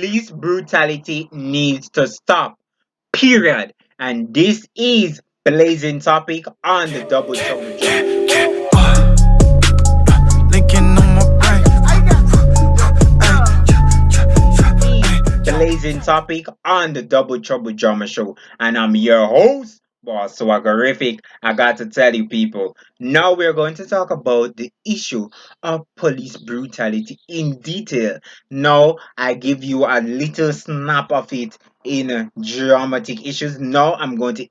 Police brutality needs to stop. Period. And this is blazing topic on the Double Trouble Drama. Linking on my Blazing topic on the Double Trouble Drama Show, and I'm your host, Boss Swaggerific. I got to tell you, people. Now we're going to talk about the issue of police brutality in detail. Now I give you a little snap of it in dramatic issues. Now I'm going to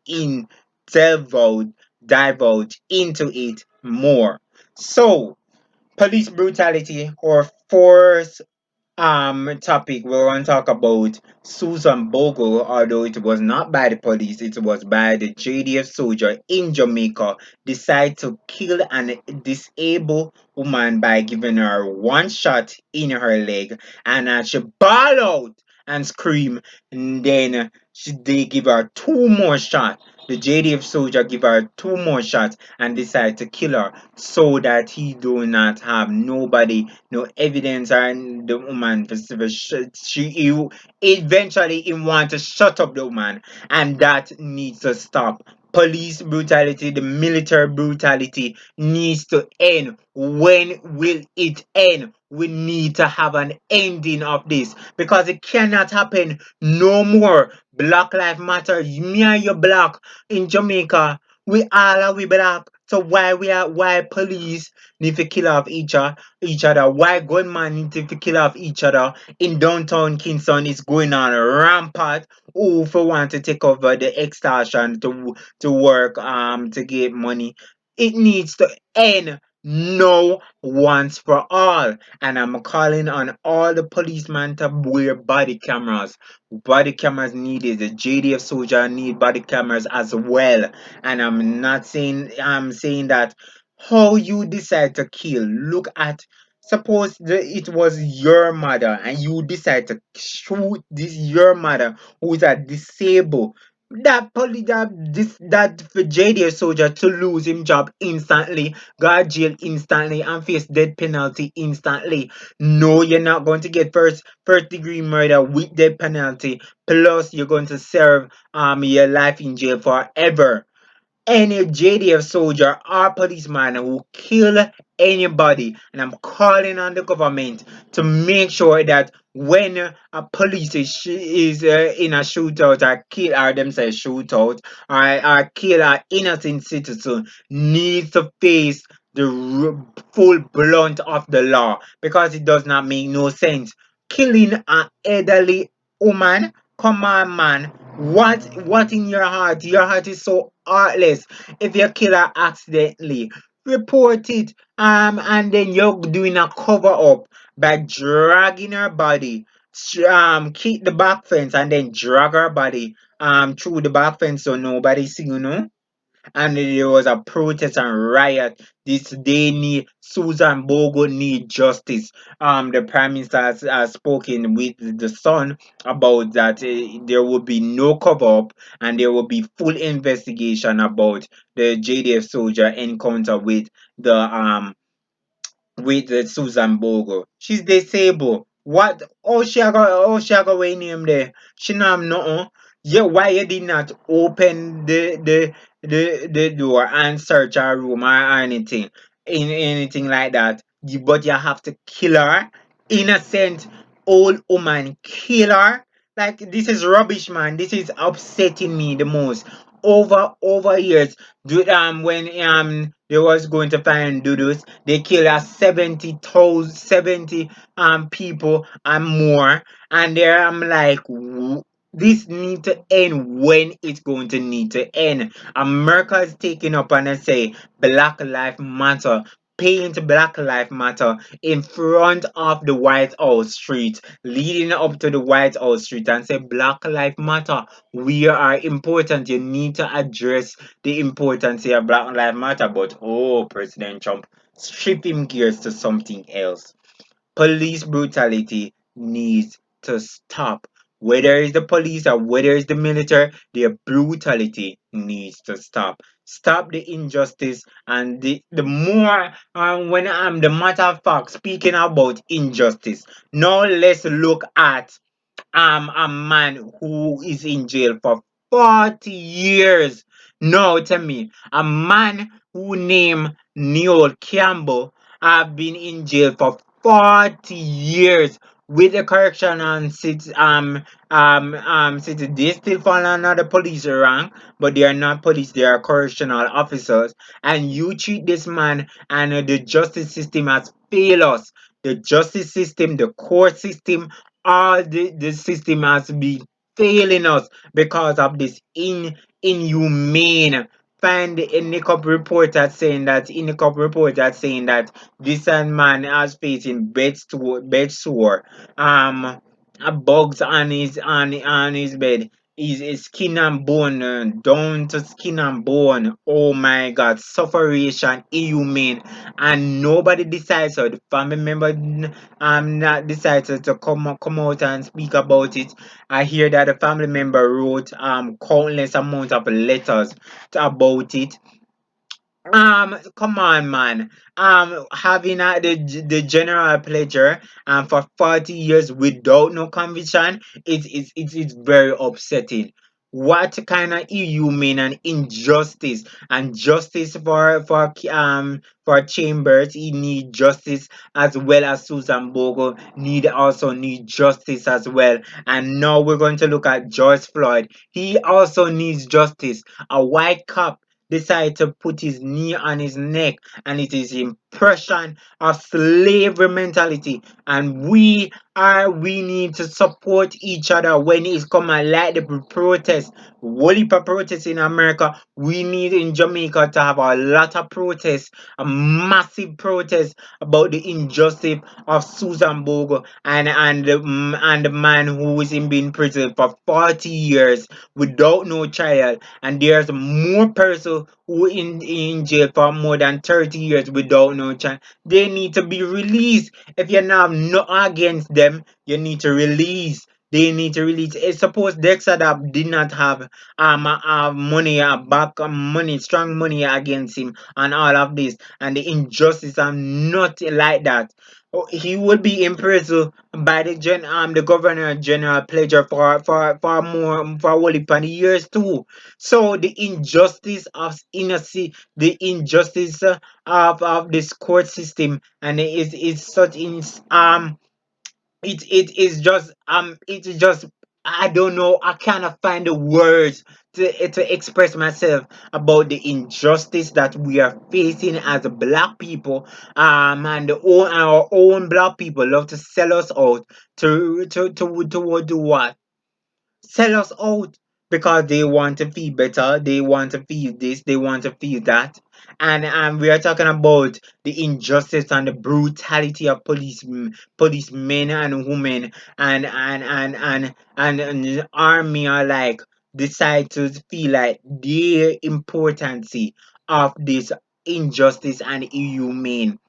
divulge, divulge into it more. So, police brutality or force topic we're going to talk about Susan Bogle, although it was not by the police, it was by the JDF soldier in Jamaica, decide to kill and disable woman by giving her one shot in her leg, and she ball out and scream, and then they give her two more shots. The JDF soldier give her two more shots and decide to kill her so that he do not have nobody, no evidence, and the woman she eventually he want to shut up the woman, and that needs to stop. Police brutality, the military brutality needs to end. When will it end? We need to have an ending of this because it cannot happen no more. Black Lives Matter. Me and you black in Jamaica. We all are we black. So why police need to kill off each other? Why gunman need to kill off each other in downtown Kingston? Is going on rampant. Who for want to take over the extortion to work to get money? It needs to end no once for all. And I'm calling on all the policemen to wear body cameras. Body cameras needed. The JDF soldier need body cameras as well. And I'm saying that how you decide to kill. Look at, suppose it was your mother and you decide to shoot this your mother who is a disabled. That for JDF soldier to lose him job instantly, got jail instantly, and face death penalty instantly. No, you're not going to get first degree murder with death penalty. Plus, you're going to serve your life in jail forever. Any JDF soldier or policeman who kill anybody, and I'm calling on the government to make sure that when a police is in a shootout or kill or themselves shootout or kill an innocent citizen, needs to face the full blunt of the law, because it does not make no sense killing an elderly woman. Come on, man. What in your heart? Your heart is so heartless. If you kill her accidentally, report it. And then you're doing a cover up by dragging her body, keep the back fence, and then drag her body through the back fence so nobody see, and there was a protest and riot. This they need Susan Bogo need justice. The prime minister has spoken with the Sun about that there will be no cover up and there will be full investigation about the JDF soldier encounter with the Susan Bogo. She's disabled. What? Oh, she got way name there. She not have nothing. Yeah, why you did not open the door and search her room or anything, anything like that? But you have to kill her, innocent old woman, kill her. Like, this is rubbish, man. This is upsetting me the most. Over years, when they was going to find Dudus, they killed 70 people and more. And there I'm like, this need to end. When it's going to need to end? America is taking up and I say Black Lives Matter. Paint Black Lives Matter in front of the White House street, leading up to the White House street, and say Black Lives Matter. We are important. You need to address the importance of Black Lives Matter. But oh, President Trump, strip him gears to something else. Police brutality needs to stop. Whether it's the police or whether it's the military, their brutality needs to stop. Stop the injustice, and the more when I'm the matter of fact speaking about injustice. Now let's look at a man who is in jail for 40 years. No, tell me, a man who named Neil Campbell have been in jail for 40 years with the correction and city. They still fall under the police rank, but they are not police, they are correctional officers. And you treat this man, and the justice system has failed us. The justice system, the court system, all the system has been failing us because of this inhumane. Find the INICOP report that's saying that this man is facing bed sore, bugs on his bed. His skin and bone, down to skin and bone. Oh my God, sufferation, inhumane, and nobody decides. So the family member not decided to come out and speak about it. I hear that the family member wrote countless amount of letters about it. Come on, man. Having the general pleasure for 40 years without no conviction, it's very upsetting. What kind of inhuman and injustice, and justice for Chambers? He need justice as well as Susan Bogle need justice as well. And now we're going to look at George Floyd. He also needs justice. A white cop decide to put his knee on his neck, and it is impression of slavery mentality. And we need to support each other when it's come and like the protest, whole heap of protests in America. We need in Jamaica to have a lot of protests, a massive protest about the injustice of Susan Bogle and the man who is in being prison for 40 years without no trial, and there's more person who in jail for more than 30 years without no trial. They need to be released. If you're not no against them, you need to release. They need to release. It's suppose Dexter that did not have money, back money, strong money against him, and all of this, and the injustice and nothing like that. Oh, he will be imprisoned by the governor general pleasure for more for only 20 years too. So the injustice of innocent, the injustice of this court system, and it is such in it is just it is just, I don't know, I cannot find the words to express myself about the injustice that we are facing as a black people. And our own black people love to sell us out to do what? Sell us out because they want to feel better, they want to feel this, they want to feel that. And we are talking about the injustice and the brutality of policemen and women, and the army are like decide to feel like the importance of this injustice and inhumane.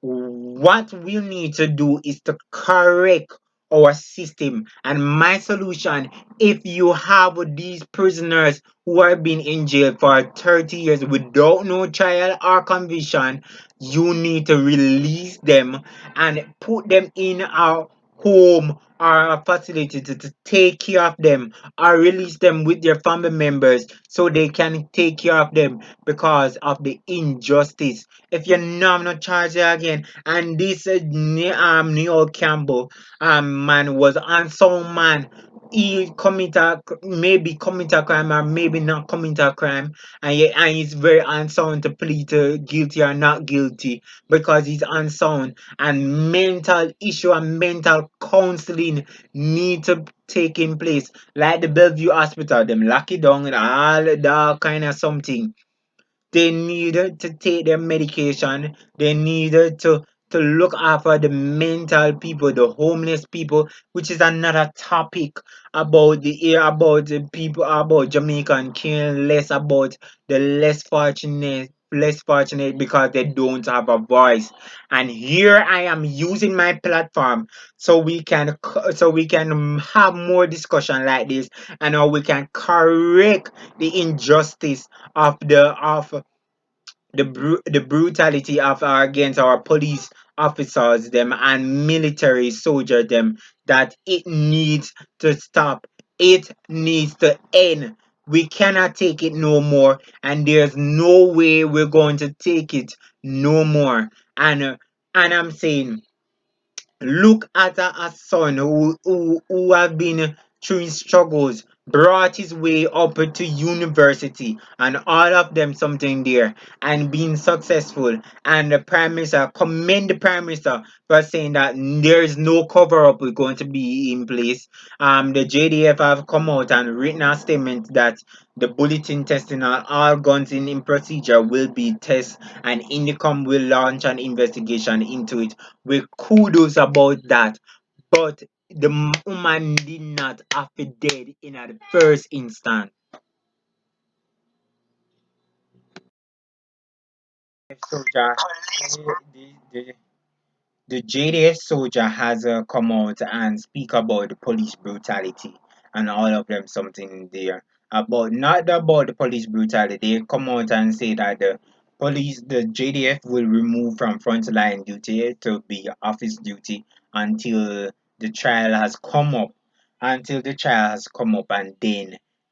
What we need to do is to correct our system. And my solution, if you have these prisoners who have been in jail for 30 years without no trial or conviction, you need to release them and put them in a home or a facility to take care of them, or release them with their family members so they can take care of them because of the injustice. If you're not charged again, and this Neil Campbell man was unsound man. He commit a crime or maybe not commit a crime, and he's very unsound to plead to guilty or not guilty because he's unsound. And mental issue and mental counseling need to take in place, like the Bellevue Hospital. Them lock it down and all that kind of something. They needed to take their medication. They needed to look after the mental people, the homeless people, which is another topic about the people about Jamaica, and caring less about the less fortunate because they don't have a voice. And here I am using my platform so we can have more discussion like this, and how we can correct the injustice of the brutality of against our police officers them and military soldier them. that it needs to stop. It needs to end. We cannot take it no more, and there's no way we're going to take it no more. And I'm saying, look at a son who have been through his struggles, brought his way up to university, and all of them something there, and being successful. And the Prime Minister, commend the Prime Minister for saying that there is no cover up going to be in place. The JDF have come out and written a statement that the bulletin testing on all guns in procedure will be tested, and INDICOM will launch an investigation into it. We kudos about that, but the woman did not have it dead in the first instance. Soldier, the JDF soldier has come out and speak about the police brutality, and all of them something there about not about the police brutality. They come out and say that the JDF will remove from frontline duty to be office duty until the trial has come up, and then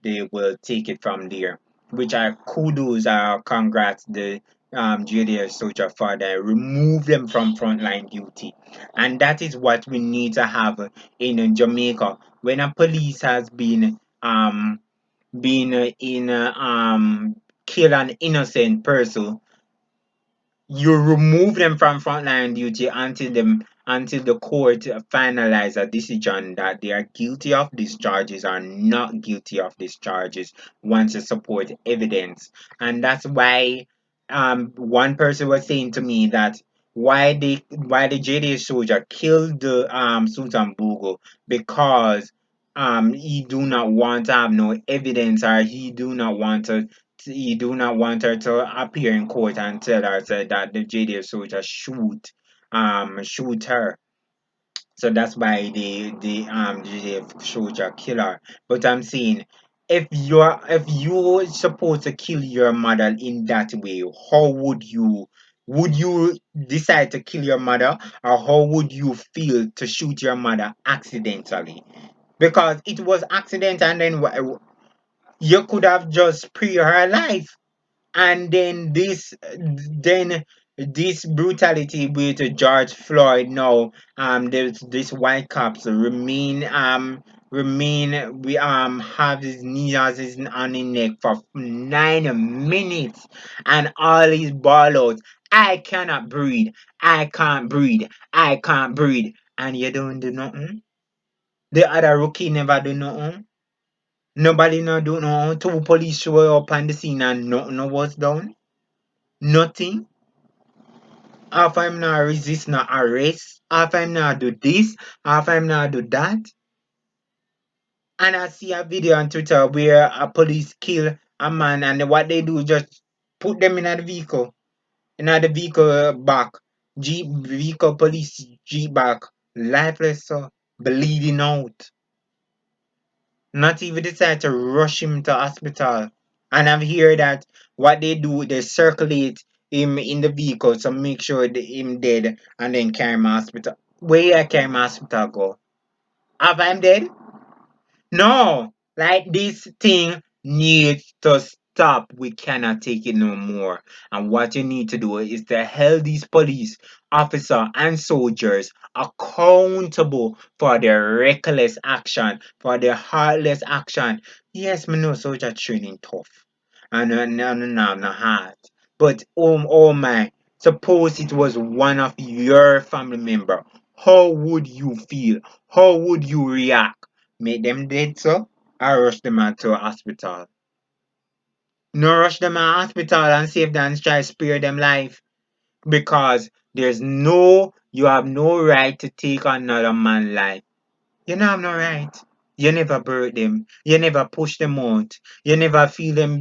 they will take it from there. Which are kudos, congrats the JDF soldier for that. Remove them from frontline duty, and that is what we need to have in Jamaica. When a police has been kill an innocent person, you remove them from frontline duty until the court finalize a decision that they are guilty of these charges or not guilty of these charges once you support evidence. And that's why one person was saying to me that why the JD soldier killed the Sultan Bogo, because he do not want to have no evidence, or he do not want her to appear in court and tell her that the JDF soldier shoot her. So that's why the JDF soldier kill her. But I'm saying, if you're supposed to kill your mother in that way, how would you decide to kill your mother, or how would you feel to shoot your mother accidentally? Because it was accident, and then you could have just spared her life. And then this brutality with George Floyd now, this white cops remain we have his knees on his neck for 9 minutes, and all his ball out, I cannot breathe, I can't breathe, I can't breathe, and you don't do nothing. The other rookie never do nothing. Nobody no do nothing. Two police show up on the scene and nothing was done. Nothing. Half I'm not resist not arrest. Half I'm not do this. Half I'm not do that. And I see a video on Twitter where a police kill a man, and what they do just put them in a vehicle. In the vehicle back. Jeep vehicle police jeep back. Lifeless, so bleeding out. Not even decide to rush him to hospital. And I've heard that what they do, they circulate him in the vehicle to make sure that him dead, and then carry him to hospital. Where I carry him to hospital go? Have I'm dead? No, like this thing needs to stop. We cannot take it no more. And what you need to do is to hold these police officer and soldiers accountable for their reckless action, for their heartless action. Yes, me know soldier training tough. And no hard. But oh my, suppose it was one of your family member. How would you feel? How would you react? Make them dead, so I rush them out to a hospital. No, rush them out hospital and save them and try to spare them life. Because you have no right to take another man's life. You know have no right. You never birth them. You never push them out. You never feel them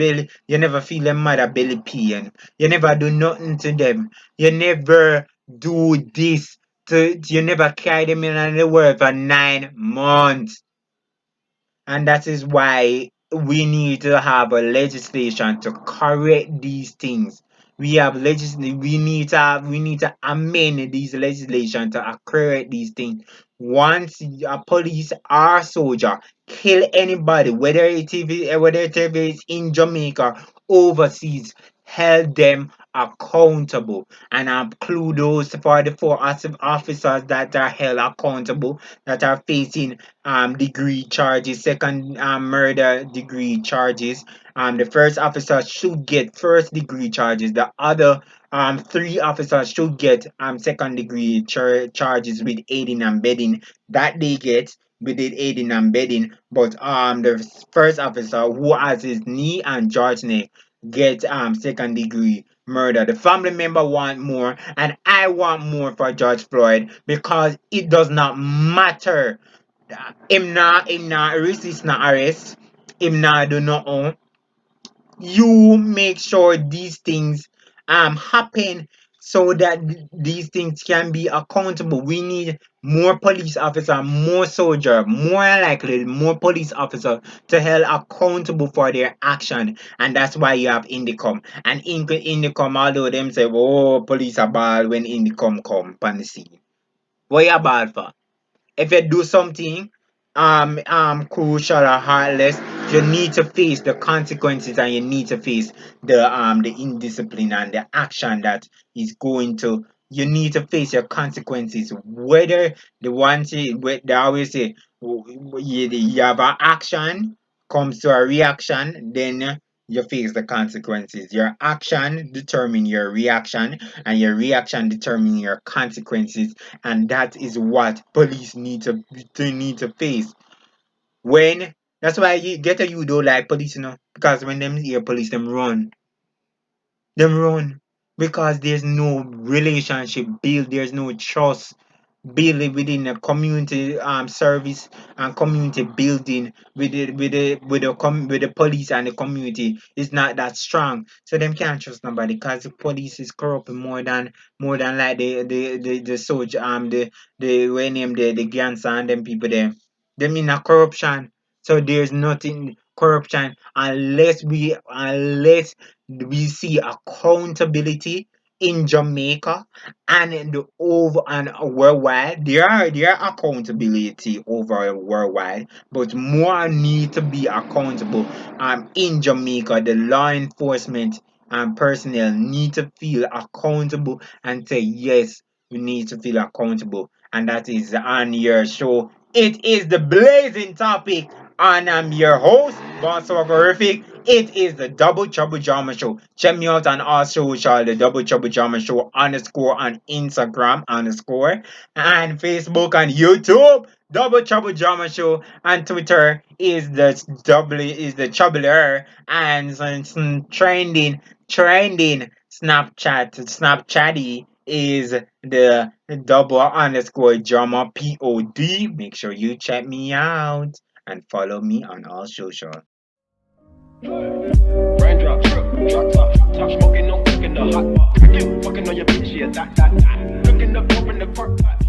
mother belly pain. You never do nothing to them. You never do this you never carry them in the world for 9 months. And that is why we need to have a legislation to correct these things. We need to amend these legislation to correct these things. once a police or soldier kill anybody, whether it is in Jamaica, overseas, held them accountable. And I include those for the four officers that are held accountable, that are facing degree charges, second murder degree charges. The first officer should get first degree charges. The other three officers should get second degree charges with aiding and abetting that they get with it aiding and abetting. But the first officer who has his knee and George neck get second degree murder. The family member want more, and I want more for George Floyd because it does not matter. Him not resist not arrest. Him not do nothing. You make sure these things happen so that these things can be accountable. We need more police officer, more soldier, more likely more police officer to held accountable for their action. And that's why you have Indicom. And Indicom, although them say, oh, police are bad when Indicom come on the scene. What you bad for? If you do something crucial or heartless, you need to face the consequences, and you need to face the indiscipline and the action that is going to, you need to face your consequences, whether the ones they always say, you have an action comes to a reaction, then you face the consequences. Your action determine your reaction, and your reaction determine your consequences. And that is what police need to face. When That's why you get a you don't like police, because when them hear police, them run because there's no relationship built, there's no trust building within the community service and community building with the police, and the community is not that strong, so them can't trust nobody because the police is corrupt more than like the soldier, the way name the gangster and them people there, them in a corruption. So there's nothing corruption unless we see accountability in Jamaica and in the over and worldwide. There are accountability over worldwide, but more need to be accountable in Jamaica. The law enforcement and personnel need to feel accountable and say yes, we need to feel accountable. And that is on your show. It is the blazing topic, and I'm your host, Boss Horrific. It is the Double Trouble Drama Show. Check me out on our social, the Double Trouble Drama Show underscore on Instagram underscore and Facebook and YouTube. Double Trouble Drama Show and Twitter is the Troubler, and trending Snapchatty is the double underscore drama pod. Make sure you check me out and follow me on all social. Raindrop, drop top smoking, no cooking the hot pot. Fucking on your bitch, yeah, that. Cooking up, open the park pot.